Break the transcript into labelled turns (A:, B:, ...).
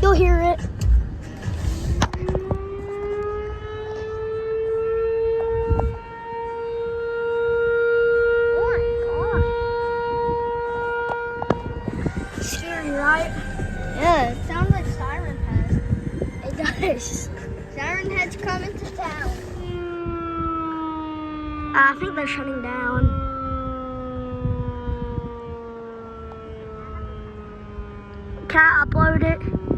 A: You'll hear it. Scary, right?
B: Yeah, it sounds like siren head.
A: It does.
B: Siren head's coming to town.
A: I think they're shutting down. Can I upload it?